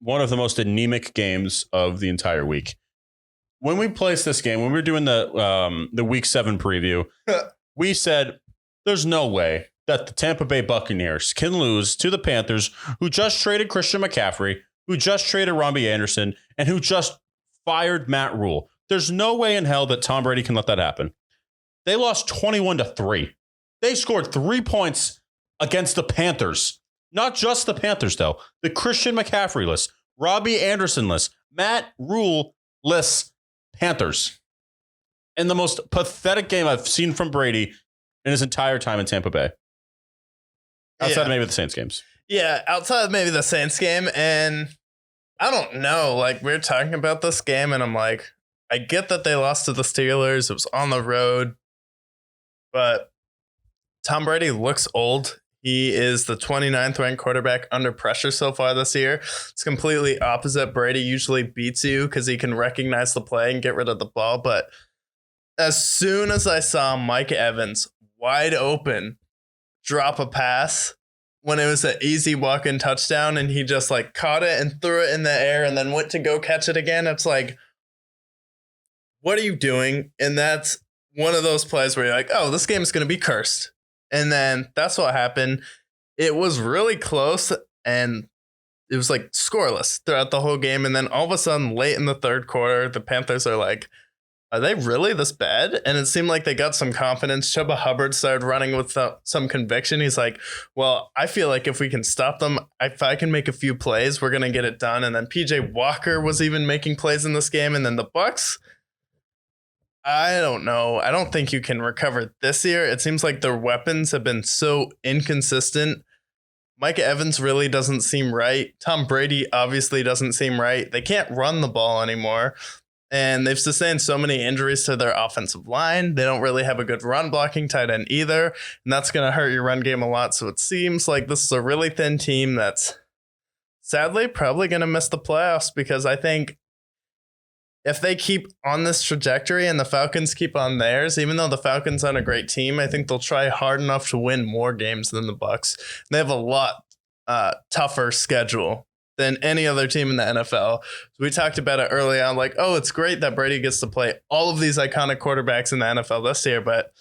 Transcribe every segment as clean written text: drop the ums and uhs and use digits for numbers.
one of the most anemic games of the entire week. When we placed this game, when we were doing the Week 7 preview, we said there's no way that the Tampa Bay Buccaneers can lose to the Panthers, who just traded Christian McCaffrey, who just traded Robbie Anderson, and who just fired Matt Rule. There's no way in hell that Tom Brady can let that happen. They lost 21-3. They scored 3 points against the Panthers. Not just the Panthers, though. The Christian McCaffrey-less, Robbie Anderson-less, Matt Rule-less Panthers. And the most pathetic game I've seen from Brady in his entire time in Tampa Bay. Outside of maybe the Saints games. Yeah, outside of maybe the Saints game. And I don't know. Like, we're talking about this game, and I'm like, I get that they lost to the Steelers. It was on the road. But Tom Brady looks old. He is the 29th ranked quarterback under pressure so far this year. It's completely opposite. Brady usually beats you because he can recognize the play and get rid of the ball. But as soon as I saw Mike Evans wide open drop a pass when it was an easy walk-in touchdown and he just like caught it and threw it in the air and then went to go catch it again, it's like, what are you doing? And that's one of those plays where you're like, oh, this game is going to be cursed. And then that's what happened. It was really close and it was like scoreless throughout the whole game. And then all of a sudden, late in the third quarter, the Panthers are like, are they really this bad? And it seemed like they got some confidence. Chuba Hubbard started running with some conviction. He's like, well, I feel like if we can stop them, if I can make a few plays, we're going to get it done. And then PJ Walker was even making plays in this game. And then the Bucs, I don't know. I don't think you can recover this year. It seems like their weapons have been so inconsistent. Mike Evans really doesn't seem right. Tom Brady obviously doesn't seem right. They can't run the ball anymore. And they've sustained so many injuries to their offensive line. They don't really have a good run blocking tight end either. And that's going to hurt your run game a lot. So it seems like this is a really thin team that's sadly probably going to miss the playoffs, because I think if they keep on this trajectory and the Falcons keep on theirs, even though the Falcons aren't a great team, I think they'll try hard enough to win more games than the Bucs. They have a lot tougher schedule than any other team in the NFL. So we talked about it early on, like, oh, it's great that Brady gets to play all of these iconic quarterbacks in the NFL this year, but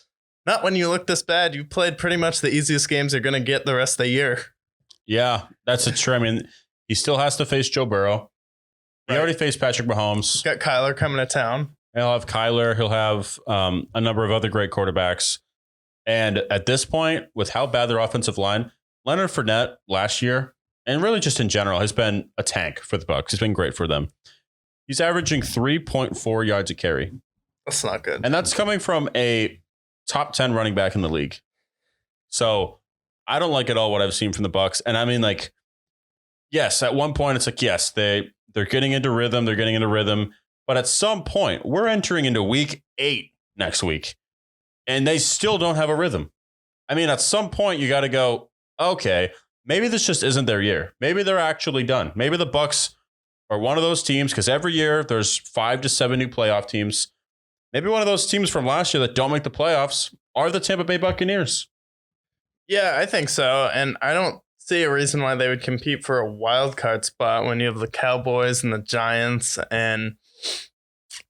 not when you look this bad. You played pretty much the easiest games you're going to get the rest of the year. Yeah, that's a true. I mean, he still has to face Joe Burrow. He already faced Patrick Mahomes. He's got Kyler coming to town. He'll have Kyler. He'll have a number of other great quarterbacks. And at this point, with how bad their offensive line, Leonard Fournette last year, and really just in general, has been a tank for the Bucs. He's been great for them. He's averaging 3.4 yards a carry. That's not good. And that's coming from a top 10 running back in the league. So I don't like at all what I've seen from the Bucs. And I mean, like, yes, at one point it's like, yes, they're getting into rhythm. They're getting into rhythm. But at some point, we're entering into week 8 next week, and they still don't have a rhythm. I mean, at some point, you got to go, okay, maybe this just isn't their year. Maybe they're actually done. Maybe the Bucs are one of those teams, because every year there's 5 to 7 new playoff teams. Maybe one of those teams from last year that don't make the playoffs are the Tampa Bay Buccaneers. Yeah, I think so. And I don't see a reason why they would compete for a wild card spot when you have the Cowboys and the Giants and,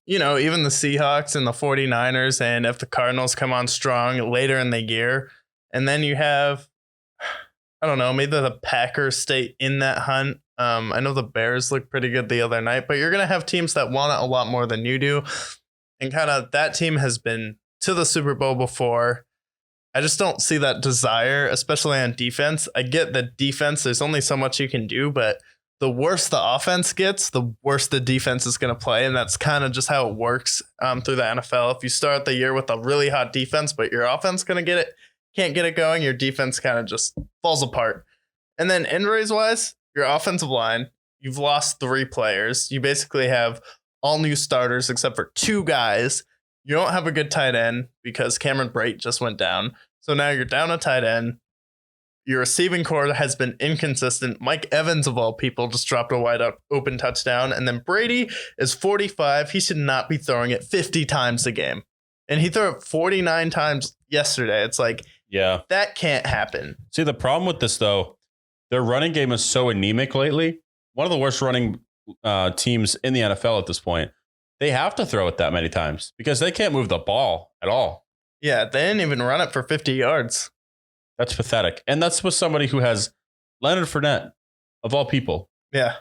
you know, even the Seahawks and the 49ers. And if the Cardinals come on strong later in the year, and then you have, I don't know, maybe the Packers stay in that hunt. I know the Bears looked pretty good the other night, but you're going to have teams that want it a lot more than you do. And kind of that team has been to the Super Bowl before. I just don't see that desire, especially on defense. I get the defense. There's only so much you can do, but the worse the offense gets, the worse the defense is going to play. And that's kind of just how it works through the NFL. If you start the year with a really hot defense, but your offense can't get it going, your defense kind of just falls apart. And then injuries wise, your offensive line, you've lost 3 players. You basically have all new starters except for 2 guys. You don't have a good tight end because Cameron Brate just went down. So now you're down a tight end. Your receiving core has been inconsistent. Mike Evans, of all people, just dropped a wide open touchdown. And then Brady is 45. He should not be throwing it 50 times a game. And he threw it 49 times yesterday. It's like, yeah, that can't happen. See, the problem with this, though, their running game is so anemic lately one of the worst running teams in the NFL at this point. They have to throw it that many times because they can't move the ball at all. Yeah, they didn't even run it for 50 yards. That's pathetic. And that's with somebody who has Leonard Fournette, of all people. Yeah.